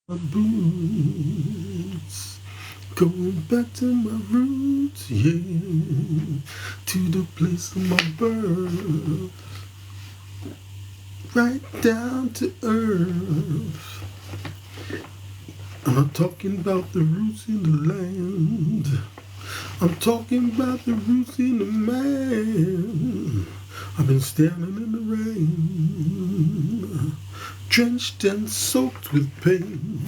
My boots, going back to my roots, yeah, to the place of my birth, right down to earth. I'm not talking about the roots in the land, I'm talking about the roots in the man. I've been standing in the rain, drenched and soaked with pain,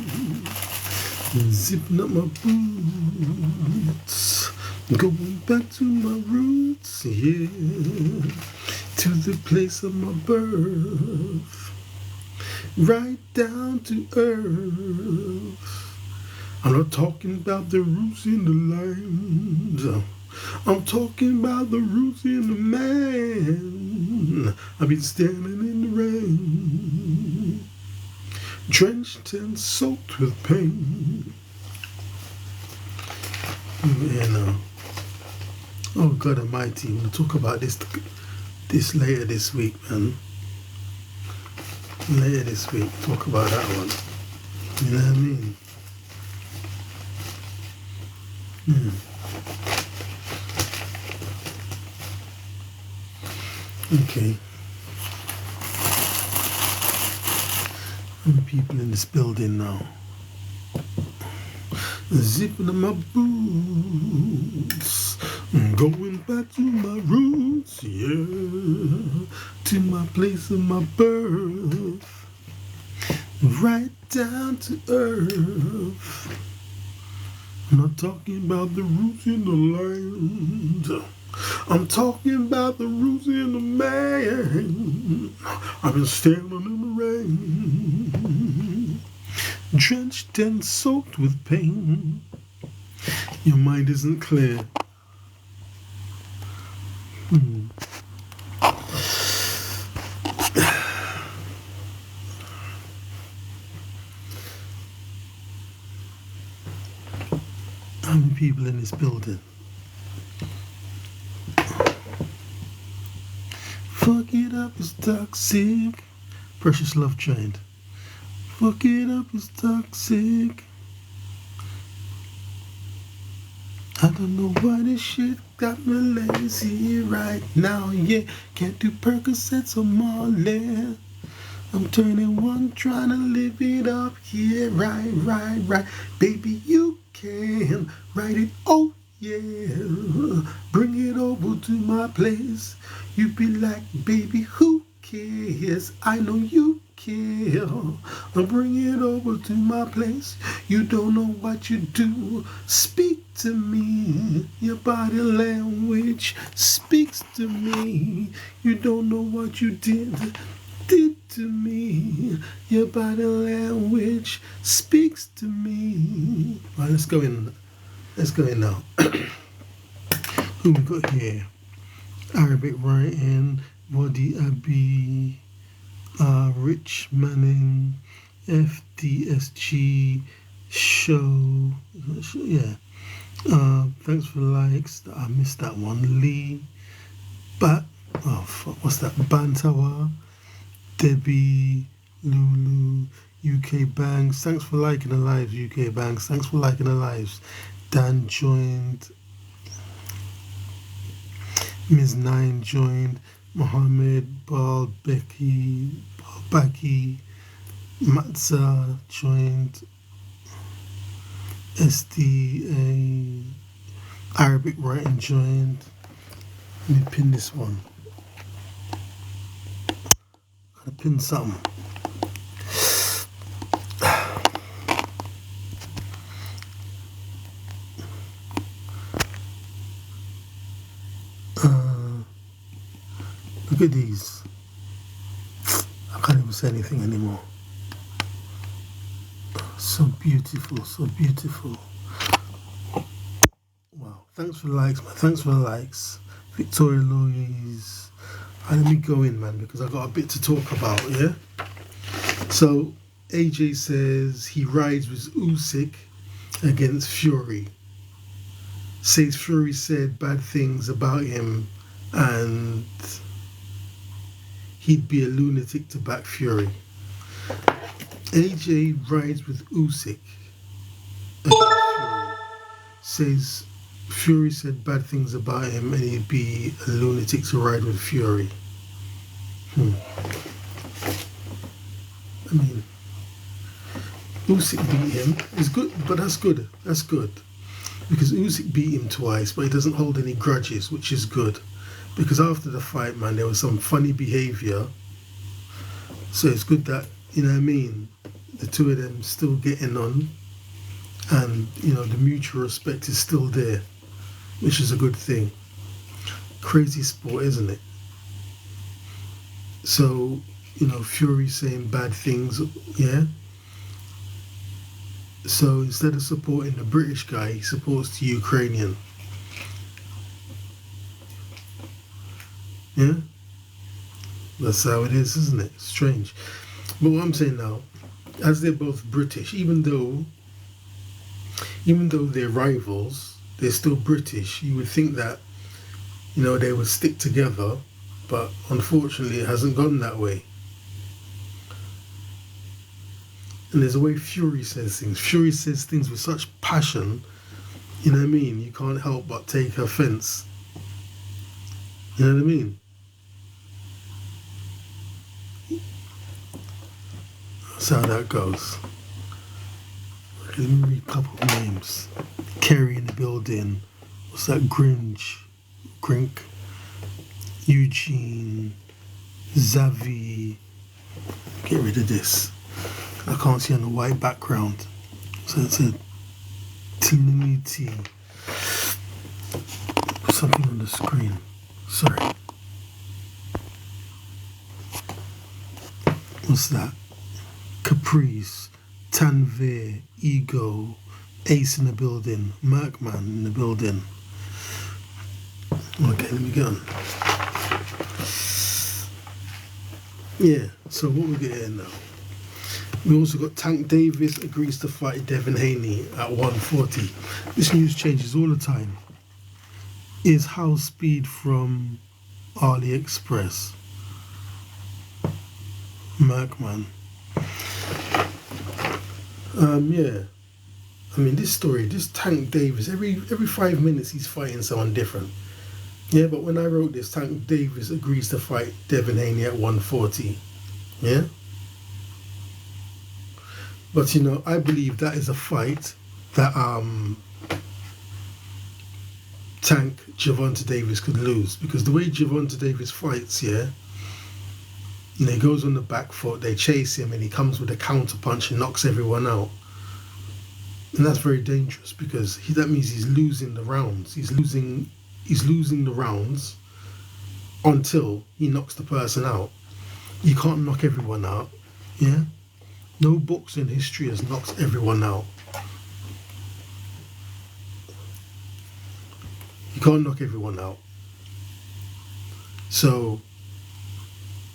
zipping up my boots, going back to my roots, yeah, to the place of my birth, right down to earth. I'm not talking about the roots in the land, I'm talking about the roots in the man. I've been standing in the rain, drenched and soaked with pain. And oh God Almighty, we'll talk about this later this week, man. Later this week, talk about that one. You know what I mean? Yeah. Okay. How many people in this building now? Zipping up my boots, going back to my roots, yeah, to my place of my birth, right down to earth. I'm not talking about the roots in the land, I'm talking about the roots in the man. I've been standing in the rain, drenched and soaked with pain. Your mind isn't clear. How many people in this building? Fuck it up is toxic. Precious Love joined. Fuck it up is toxic. I don't know why this shit got me lazy right now, yeah. Can't do Percocets or Molly. I'm turning one, trying to live it up, yeah, right. Baby, you can write it, oh yeah. Bring it over to my place. You be like, baby, who cares? I know you care. Bring it over to my place. You don't know what you do. Speak to me. Your body language speaks to me. You don't know what you did to me. Your body language speaks to me. Right, let's go in. Let's go in now. Who we got here? Arabic writing, Wadi Abi, Rich Manning, FDSG, show. Yeah. Thanks for the likes. I missed that one. Lee, what's that? Bantawa, Debbie, Lulu, UK Banks. Thanks for liking the lives, UK Banks. Thanks for liking the lives. Dan joined. Ms. Nine joined. Mohammed, Baki, Matza joined. SDA, Arabic writing joined. Let me pin this one. Gotta pin something. Look at these. I can't even say anything anymore. So beautiful, so beautiful. Wow. Thanks for the likes, man. Thanks for the likes. Victoria Louise. Let me go in, man, because I got a bit to talk about, yeah? So, AJ says he rides with Usyk against Fury. Says Fury said bad things about him and he'd be a lunatic to back Fury. AJ rides with Usyk against Fury. Says Fury said bad things about him and he'd be a lunatic to ride with Fury. I mean, Usyk beat him. It's good, but that's good. That's good. Because Usyk beat him twice, but he doesn't hold any grudges, which is good. Because after the fight, man, there was some funny behaviour. So it's good that, you know what I mean, the two of them still getting on. And, you know, the mutual respect is still there, which is a good thing. Crazy sport, isn't it? So, you know, Fury saying bad things, yeah? So instead of supporting the British guy, he supports the Ukrainian. Yeah? That's how it is, isn't it? Strange. But what I'm saying now, as they're both British, even though they're rivals, they're still British. You would think that, you know, they would stick together, but unfortunately it hasn't gone that way. And there's a way Fury says things. Fury says things with such passion, you know what I mean? You can't help but take offence. You know what I mean? That's how that goes. Okay, let me read a couple of names. Kerry in the building. What's that? Grink. Eugene. Zavi. Get rid of this. I can't see on the white background. So it's a Trinity. Something on the screen. Sorry. What's that? Caprice, Tanvir, Ego, Ace in the building, Merkman in the building. Okay, let me get on. Yeah, so what we get here now? We also got Tank Davis agrees to fight Devin Haney at 140. This news changes all the time. Is house speed from AliExpress. Merkman. Yeah. I mean, this Tank Davis, every 5 minutes he's fighting someone different. Yeah, but when I wrote this, Tank Davis agrees to fight Devin Haney at 140. Yeah? But, you know, I believe that is a fight that Tank Gervonta Davis could lose. Because the way Gervonta Davis fights, yeah, you know, he goes on the back foot, they chase him, and he comes with a counter punch and knocks everyone out. And that's very dangerous because that means he's losing the rounds. He's losing the rounds until he knocks the person out. You can't knock everyone out, yeah? No box in history has knocked everyone out. You can't knock everyone out. So,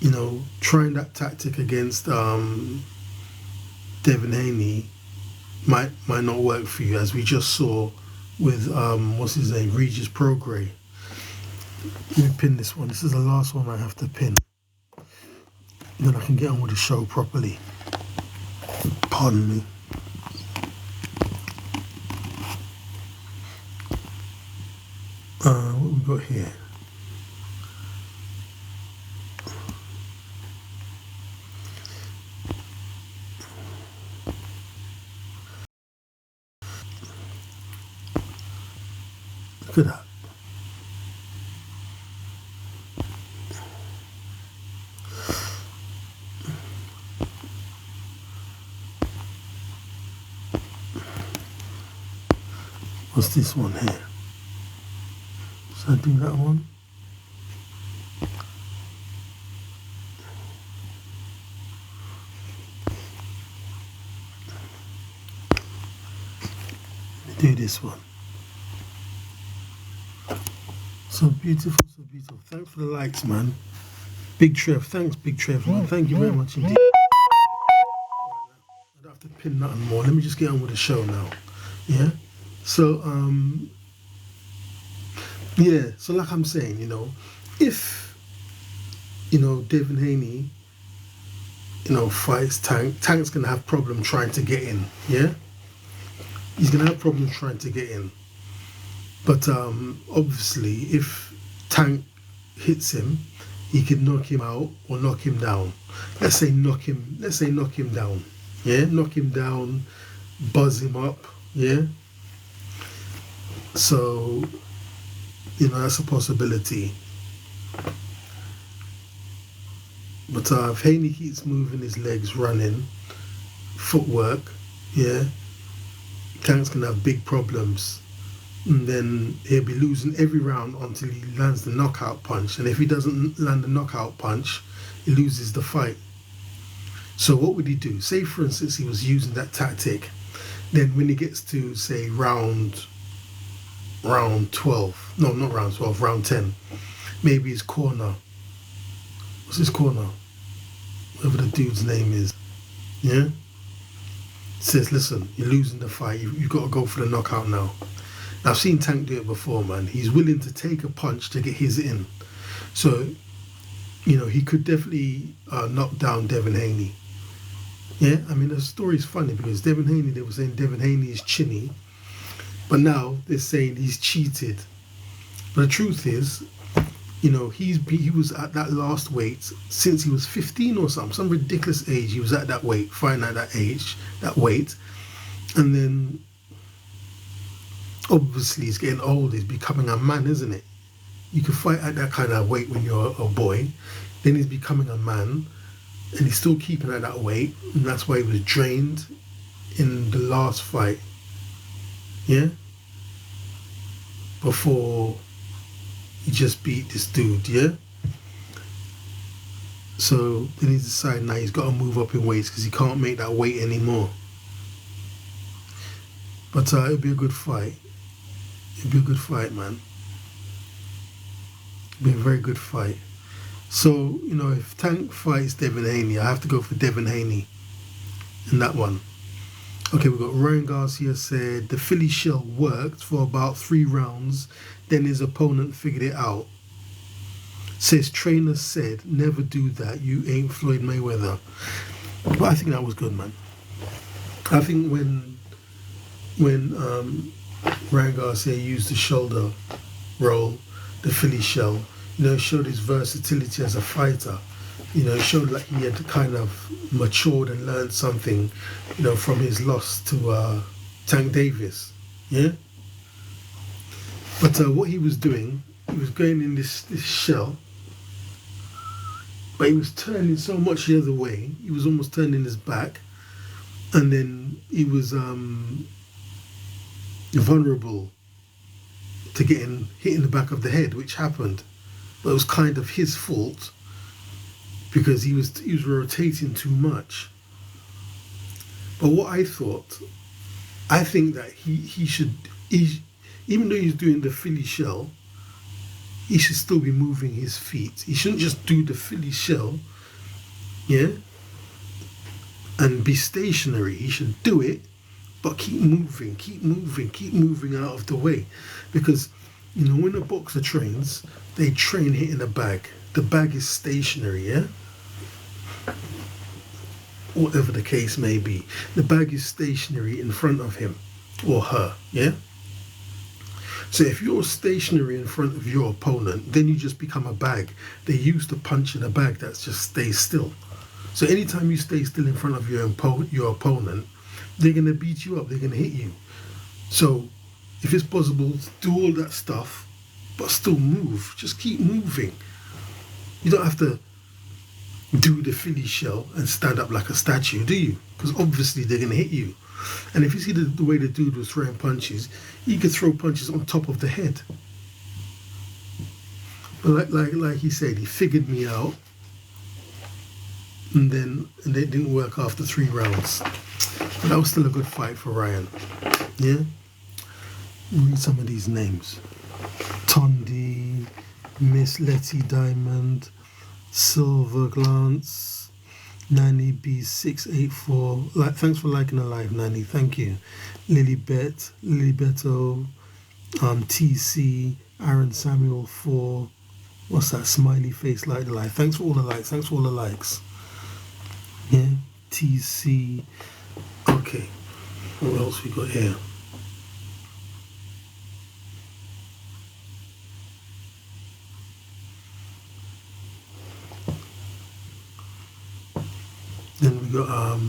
you know, trying that tactic against Devin Haney might not work for you, as we just saw with what's his name, Regis Prograis. Let me pin this one. This is the last one I have to pin. Then I can get on with the show properly. Pardon me. What we got here? Look at that. What's this one here? Should I do that one? Do this one. So beautiful, so beautiful. Thanks for the likes, man. Big Trev, thanks, Big Trev, man. Thank you very much indeed. I don't have to pin nothing more. Let me just get on with the show now. Yeah? So, yeah, so like I'm saying, you know, if, you know, Devin Haney fights Tank. Tank's gonna have problem trying to get in. Yeah, he's gonna have problems trying to get in. But obviously, if Tank hits him, he can knock him out or knock him down. Let's say knock him. Let's say knock him down. Yeah, knock him down, buzz him up. Yeah. So that's a possibility. But if Haney keeps moving his legs, running, footwork, yeah, Tank's gonna have big problems. And then he'll be losing every round until he lands the knockout punch. And if he doesn't land the knockout punch, he loses the fight. So what would he do? Say, for instance, he was using that tactic. Then when he gets to, say, round 12, no, not round 12, round 10, maybe his corner. What's his corner? Whatever the dude's name is. Yeah? Says, listen, you're losing the fight. You've got to go for the knockout now. I've seen Tank do it before, man. He's willing to take a punch to get his in. So, he could definitely knock down Devin Haney. Yeah, I mean, the story's funny because Devin Haney, they were saying Devin Haney is chinny, but now they're saying he's cheated. But the truth is, he was at that last weight since he was 15 or something, some ridiculous age. He was at that weight, fighting at that weight, and then obviously he's getting old. He's becoming a man, isn't it? You can fight at that kind of weight when you're a boy. Then he's becoming a man, and he's still keeping at that weight, and that's why he was drained in the last fight. Yeah, before he just beat this dude. Yeah. So then he's decided now he's got to move up in weights because he can't make that weight anymore. But it'll be a good fight. It'll be a good fight, man. It'll be a very good fight. So, if Tank fights Devin Haney, I have to go for Devin Haney in that one. Okay, we've got Ryan Garcia said, the Philly shell worked for about 3 rounds, then his opponent figured it out. Says, trainer said, never do that, you ain't Floyd Mayweather. But I think that was good, man. I think when Ryan Garcia used the shoulder roll, the Philly shell, it showed his versatility as a fighter. It showed like he had kind of matured and learned something, from his loss to Tank Davis. Yeah? But what he was doing, he was going in this shell, but he was turning so much the other way, he was almost turning his back, and then he was vulnerable to getting hit in the back of the head, which happened. But it was kind of his fault because he was rotating too much. But what I think that he should, even though he's doing the Philly shell, he should still be moving his feet. He shouldn't just do the Philly shell, yeah, and be stationary. He should do it, but keep moving out of the way. Because, when a boxer trains, they train hitting a bag. The bag is stationary, yeah? Whatever the case may be. The bag is stationary in front of him or her, yeah? So if you're stationary in front of your opponent, then you just become a bag. They use to punch in a bag that just stays still. So anytime you stay still in front of your opponent, they're going to beat you up, they're going to hit you. So if it's possible to do all that stuff, but still move, just keep moving. You don't have to do the Philly shell and stand up like a statue, do you? Because obviously they're going to hit you. And if you see the way the dude was throwing punches, he could throw punches on top of the head. But like he said, he figured me out, and it didn't work after 3 rounds. But that was still a good fight for Ryan. Yeah? Read some of these names. Tondi, Miss Letty Diamond, Silver Glance, Nanny B684. Thanks for liking the live, Nanny. Thank you. Lilybet, Lilybeto, TC, Aaron Samuel 4. What's that? Smiley face, like the live. Thanks for all the likes. Yeah, TC. Okay, what else we got here? Then we got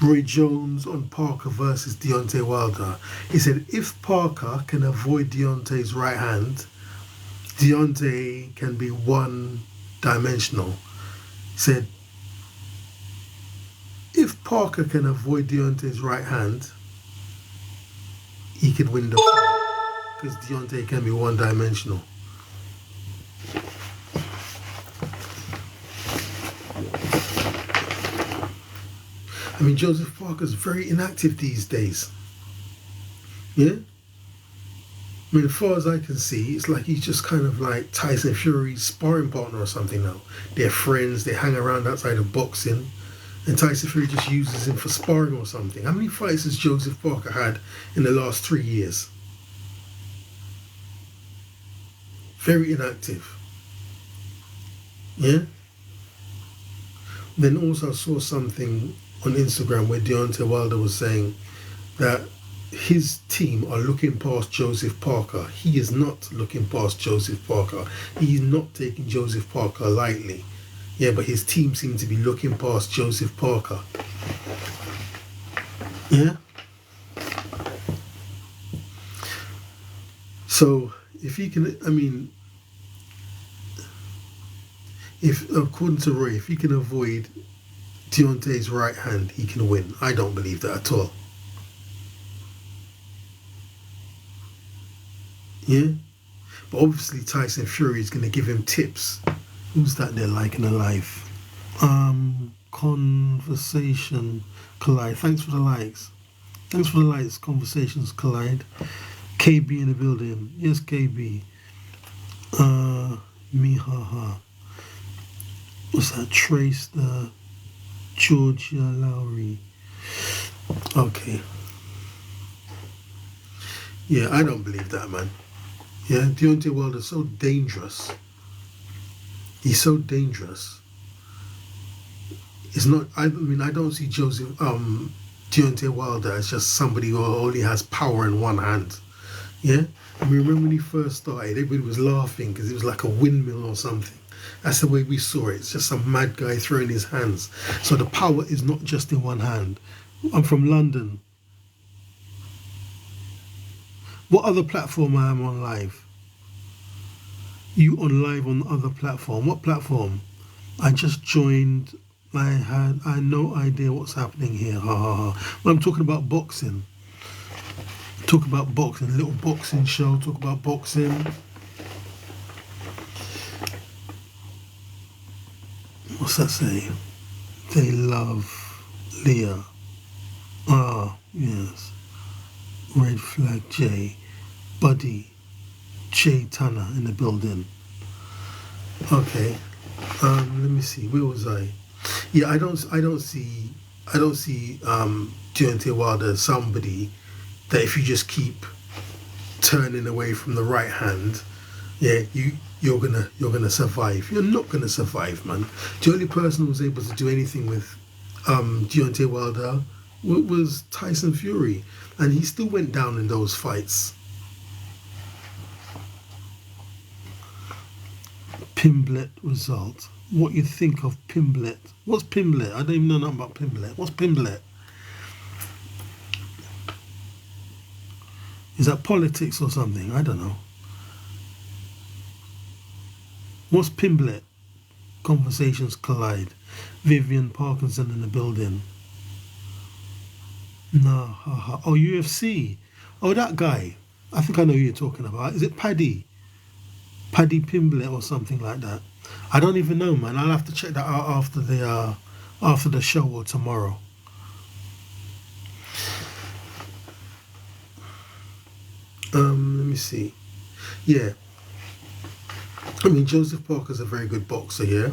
Roy Jones on Parker versus Deontay Wilder. He said if Parker can avoid Deontay's right hand, Deontay can be one-dimensional. He said if Parker can avoid Deontay's right hand, he can win the fight because Deontay can be one-dimensional. I mean, Joseph Parker's very inactive these days. Yeah? I mean, as far as I can see, it's like he's just kind of like Tyson Fury's sparring partner or something now. They're friends, they hang around outside of boxing, and Tyson Fury just uses him for sparring or something. How many fights has Joseph Parker had in the last 3 years? Very inactive. Yeah? Then also I saw something on Instagram where Deontay Wilder was saying that his team are looking past Joseph Parker. He is not looking past Joseph Parker. He's not taking Joseph Parker lightly. Yeah, but his team seems to be looking past Joseph Parker. Yeah? So, if he can, I mean, if according to Roy, if he can avoid Deontay's right hand, he can win. I don't believe that at all. Yeah? But obviously Tyson Fury is going to give him tips. Who's that there liking a live? Conversation Collide. Thanks for the likes. Thanks for the likes. Conversations Collide. KB in the building. Yes, KB. Mihaha. What's that? Trace the Georgia Lowry. Okay. Yeah, I don't believe that, man. Yeah, Deontay Wilder's so dangerous. He's so dangerous. It's not. I mean, I don't see Deontay Wilder as just somebody who only has power in one hand. Yeah. I mean, remember when he first started, everybody was laughing because it was like a windmill or something. That's the way we saw it. It's just some mad guy throwing his hands. So the power is not just in one hand. I'm from London. What other platform I am on live? You on live on the other platform? What platform? I just joined. I had no idea what's happening here. Ha ha ha. Well, I'm talking about boxing. Talk about boxing. Little boxing show. Talk about boxing. What's that say? They love Leah. Ah, yes. Red Flag J. Buddy. Jay Tanner in the building. Okay. Let me see. Where was I? Yeah, I don't see Deontay Wilder as somebody that if you just keep turning away from the right hand, yeah, you're gonna survive. You're not gonna survive, man. The only person who was able to do anything with Deontay Wilder was Tyson Fury, and he still went down in those fights. Pimblet result. What you think of Pimblet? What's Pimblet? I don't even know nothing about Pimblet. What's Pimblet? Is that politics or something? I don't know. What's Pimblet? Conversations Collide. Vivian Parkinson in the building. No, haha. Oh, UFC. Oh, that guy. I think I know who you're talking about. Is it Paddy? Paddy Pimblet or something like that. I don't even know, man. I'll have to check that out after the show or tomorrow. Let me see. Yeah. I mean, Joseph Parker's a very good boxer, yeah.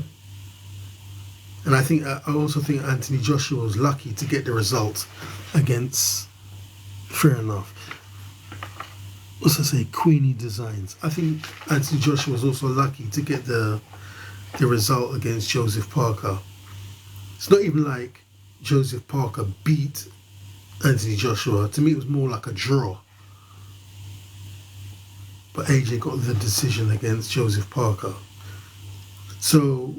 And I also think Anthony Joshua was lucky to get the result against. Fair enough. What's I say? Queenie Designs. I think Anthony Joshua was also lucky to get the result against Joseph Parker. It's not even like Joseph Parker beat Anthony Joshua. To me, it was more like a draw. But AJ got the decision against Joseph Parker. So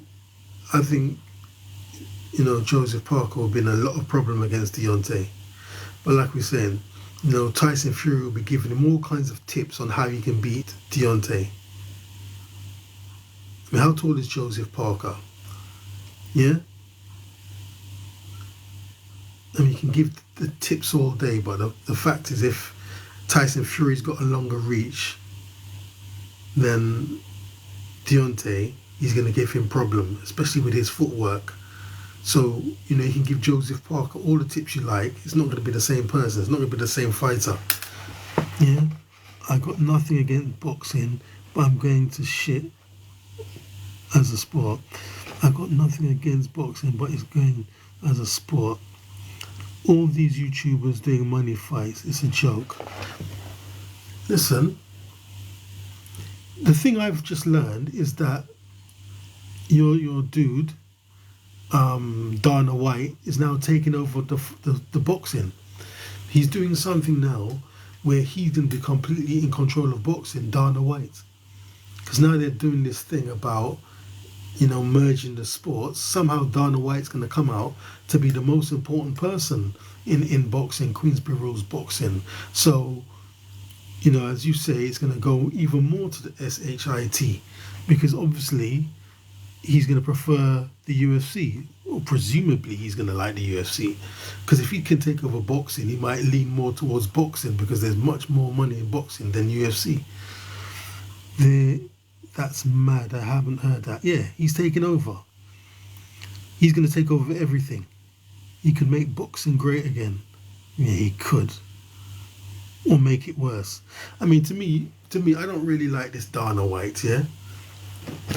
I think, Joseph Parker will be in a lot of problem against Deontay. But like we're saying, Tyson Fury will be giving him all kinds of tips on how he can beat Deontay. I mean, how tall is Joseph Parker? Yeah? I mean, you can give the tips all day, but the fact is, if Tyson Fury's got a longer reach than Deontay, he's going to give him problem, especially with his footwork. So, you can give Joseph Parker all the tips you like. It's not going to be the same person. It's not going to be the same fighter. Yeah? I got nothing against boxing, but I'm going to shit as a sport. I got nothing against boxing, but it's going as a sport. All these YouTubers doing money fights, it's a joke. Listen, the thing I've just learned is that your dude, Dana White, is now taking over the boxing. He's doing something now where he's going to be completely in control of boxing, Dana White. Because now they're doing this thing about, merging the sports. Somehow Dana White's going to come out to be the most important person in boxing, Queensberry Rules boxing. So, as you say, it's going to go even more to the SHIT, because obviously he's going to prefer the UFC, or presumably he's going to like the UFC, because if he can take over boxing, he might lean more towards boxing, because there's much more money in boxing than UFC. That's mad. I haven't heard that. Yeah, he's taking over. He's going to take over everything. He could make boxing great again. Yeah, he could. Or make it worse. I mean, to me, I don't really like this Dana White, yeah?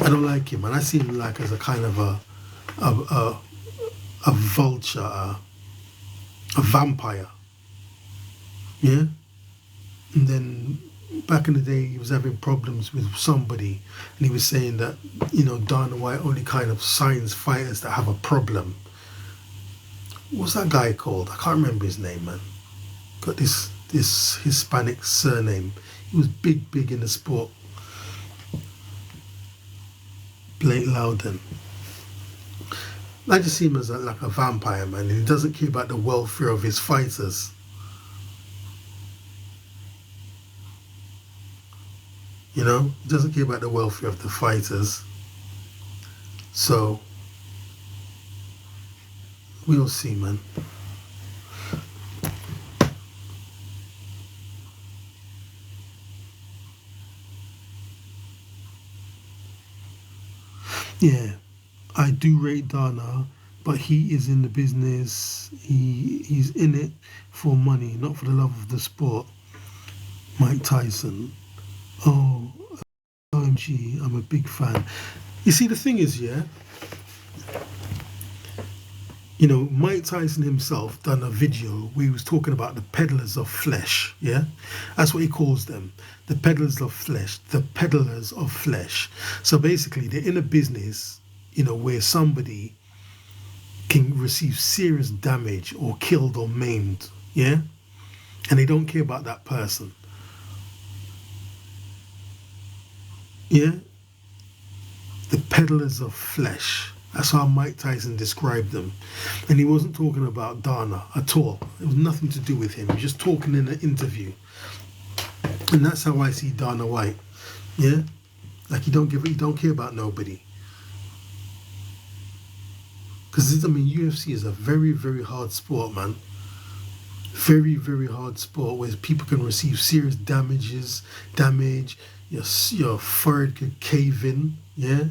I don't like him, and I see him like as a kind of a vulture, a vampire. Yeah? And then back in the day, he was having problems with somebody, and he was saying that, Dana White only kind of signs fighters that have a problem. What's that guy called? I can't remember his name, man. Got this Hispanic surname. He was big in the sport. Blake Loudon. I just see him as like a vampire, man, and he doesn't care about the welfare of his fighters. He doesn't care about the welfare of the fighters. So, we'll see, man. Yeah, I do rate Dana, but he is in the business. He's in it for money, not for the love of the sport. Mike Tyson. Oh, OMG, I'm a big fan. You see, the thing is, yeah, Mike Tyson himself done a video where he was talking about the peddlers of flesh, yeah? That's what he calls them, the peddlers of flesh, the peddlers of flesh. So basically, they're in a business, where somebody can receive serious damage or killed or maimed, yeah? And they don't care about that person. Yeah? The peddlers of flesh. That's how Mike Tyson described them. And he wasn't talking about Dana at all. It was nothing to do with him. He was just talking in an interview. And that's how I see Dana White. Yeah? Like he don't care about nobody. Because UFC is a very, very hard sport, man. Very, very hard sport where people can receive serious damage. Your forehead could cave in, yeah?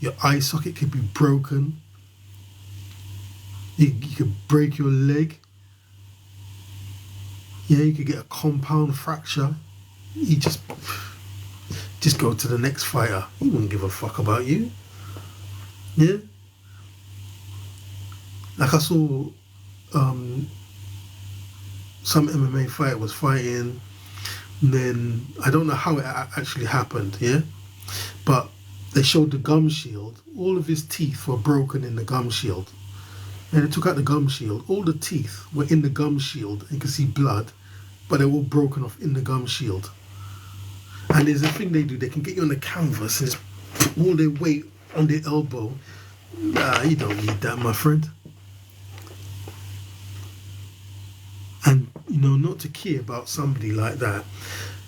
Your eye socket could be broken. You could break your leg. Yeah, you could get a compound fracture. You just go to the next fighter. He wouldn't give a fuck about you. Yeah? Like I saw some MMA fighter was fighting, and then I don't know how it actually happened, yeah? But they showed the gum shield. All of his teeth were broken in the gum shield. And they took out the gum shield. All the teeth were in the gum shield. You can see blood, but they were all broken off in the gum shield. And there's a thing they do. They can get you on the canvas and just put all their weight on their elbow. Nah, you don't need that, my friend. And you know, not to care about somebody like that.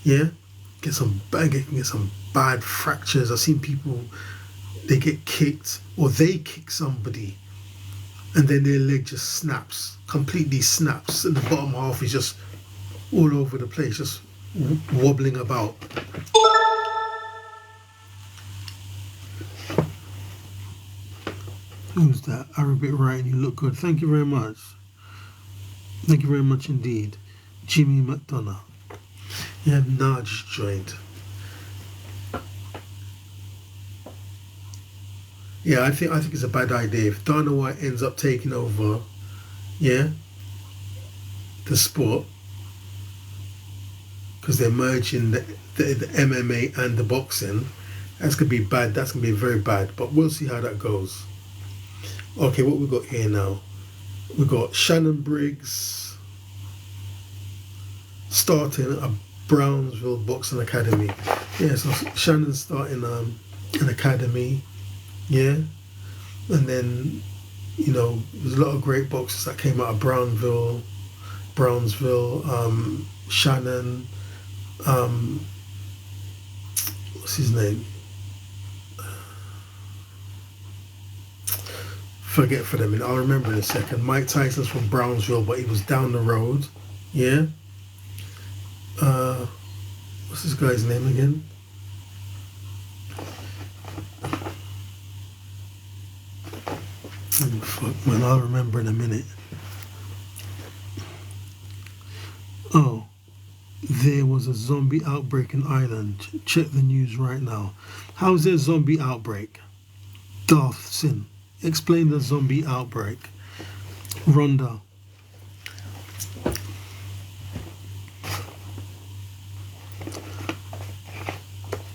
Yeah, get some bad fractures. I've seen people, they get kicked or they kick somebody, and then their leg just snaps, completely snaps, and the bottom half is just all over the place, just wobbling about. Who's that? Arabic writing, you look good. Thank you very much. Thank you very much indeed. Jimmy McDonough. Yeah, Nudge joined. Yeah, I think it's a bad idea. If Dana White ends up taking over, yeah, the sport, because they're merging the MMA and the boxing, that's gonna be bad. That's gonna be very bad. But we'll see how that goes. Okay, what we got here now? We got Shannon Briggs starting a Brownsville Boxing Academy. Yeah, so Shannon's starting an academy. Yeah, and then, you know, there's a lot of great boxers that came out of Brownsville, Shannon, what's his name? Forget for them, and I'll remember in a second. Mike Tyson's from Brownsville, but he was down the road. Yeah. What's this guy's name again? Oh, fuck, man, I'll remember in a minute. Oh, there was a zombie outbreak in Ireland. Check the news right now. How's there a zombie outbreak? Darth Sin. Explain the zombie outbreak. Rhonda.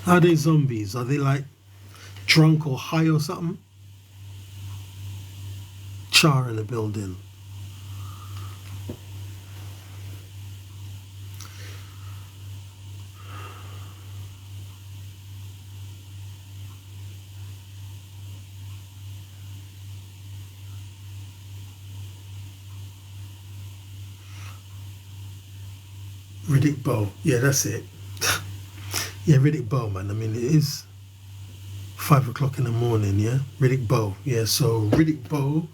Are they zombies? Are they like drunk or high or something? Char in the building. Riddick Bowe. Yeah, that's it. Yeah, Riddick Bowe, man. I mean, it is 5 o'clock in the morning, yeah? Riddick Bowe. Yeah, so Riddick Bowe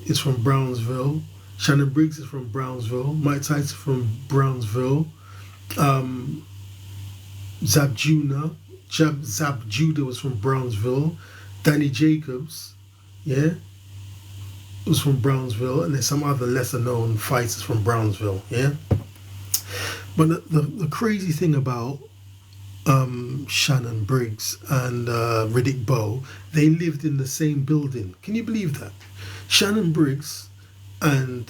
is from Brownsville. Shannon Briggs is from Brownsville. Mike Tyson from Brownsville. Zab Judah was from Brownsville. Danny Jacobs, yeah, was from Brownsville. And there's some other lesser known fighters from Brownsville, yeah? But the crazy thing about Shannon Briggs and Riddick Bowe, they lived in the same building. Can you believe that? Shannon Briggs and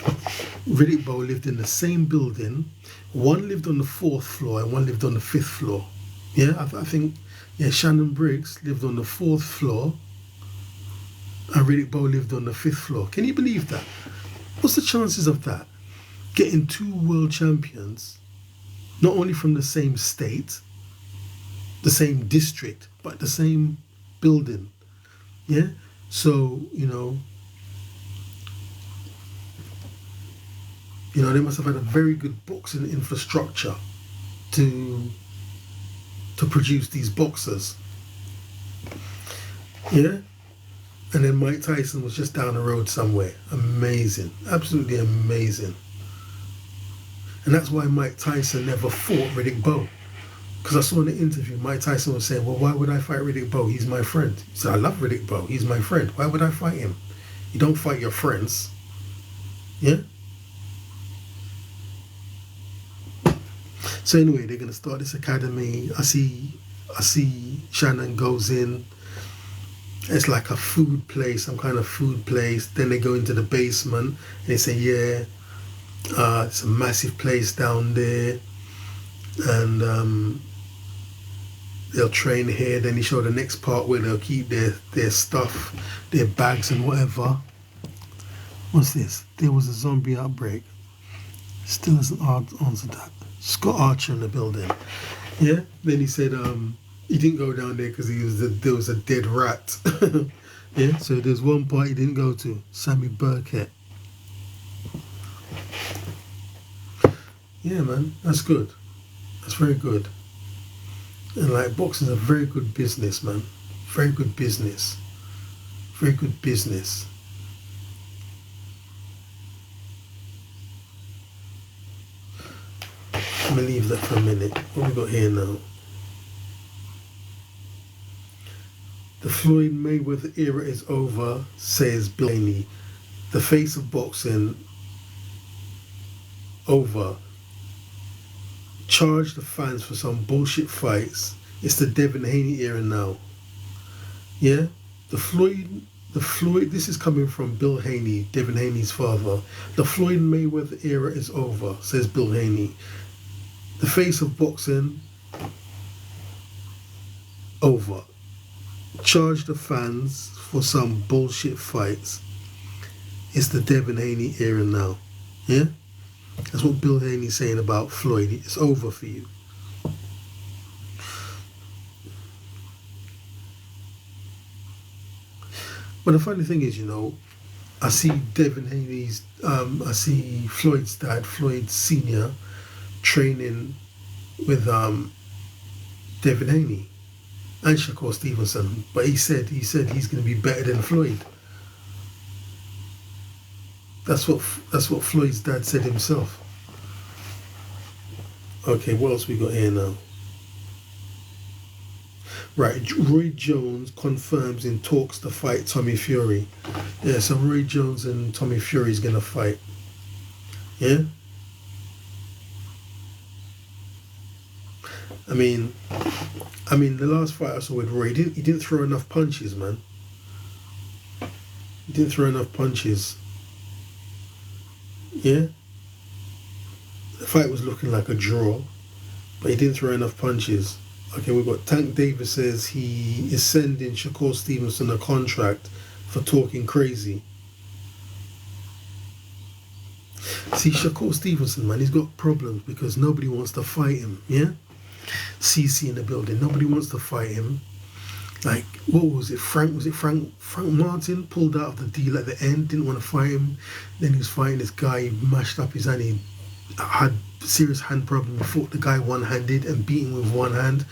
Riddick Bowe lived in the same building. One lived on the 4th floor and one lived on the 5th floor. Yeah, I think, yeah, Shannon Briggs lived on the 4th floor and Riddick Bowe lived on the 5th floor. Can you believe that? What's the chances of that? Getting 2 world champions, not only from the same state, the same district, but the same building. Yeah? So, you know, they must have had a very good boxing infrastructure to produce these boxers. Yeah? And then Mike Tyson was just down the road somewhere. Amazing. Absolutely amazing. And that's why Mike Tyson never fought Riddick Bowe. Because I saw in the interview, Mike Tyson was saying, well, why would I fight Riddick Bowe? He's my friend. He said, I love Riddick Bowe. He's my friend. Why would I fight him? You don't fight your friends. Yeah? So anyway, they're going to start this academy. I see Shannon goes in. It's like a food place, some kind of food place. Then they go into the basement and they say, yeah, it's a massive place down there. And they'll train here. Then he showed the next part where they'll keep their stuff, their bags and whatever. What's this? There was a zombie outbreak. Still hasn't answered that. Scott Archer in the building. Yeah. Then he said he didn't go down there because there was a dead rat. Yeah. So there's one part he didn't go to. Sammy Burkett. Yeah, man. That's good. That's very good. And like boxing is a very good business, man. Very good business. Very good business. I'm gonna leave that for a minute. What we got here now? The Floyd Mayweather era is over, says Bill Haney. The face of boxing over. Charge the fans for some bullshit fights. It's the Devin Haney era now. Yeah? The Floyd, this is coming from Bill Haney, Devin Haney's father. The Floyd Mayweather era is over, says Bill Haney. The face of boxing, over. Charge the fans for some bullshit fights. It's the Devin Haney era now. Yeah? That's what Bill Haney's saying about Floyd. It's over for you. But the funny thing is, I see Devin Haney's, I see Floyd's dad, Floyd Sr., training with Devin Haney and Shakur Stevenson. But he said he's going to be better than Floyd. That's what Floyd's dad said himself. Okay, what else we got here now? Right, Roy Jones confirms in talks to fight Tommy Fury. Yeah, so Roy Jones and Tommy Fury is gonna fight. Yeah. I mean, the last fight I saw with Roy, he didn't throw enough punches, man. He didn't throw enough punches. Yeah. The fight was looking like a draw, but he didn't throw enough punches. Okay, we've got Tank Davis says he is sending Shakur Stevenson a contract for talking crazy. See, Shakur Stevenson, man, he's got problems because nobody wants to fight him, yeah? CC in the building, nobody wants to fight him. Like, what was it? Frank Martin pulled out of the deal at the end, didn't want to fight him. Then he was fighting this guy, he mashed up his hand, he had serious hand problem. He fought the guy one-handed and beat him with one hand.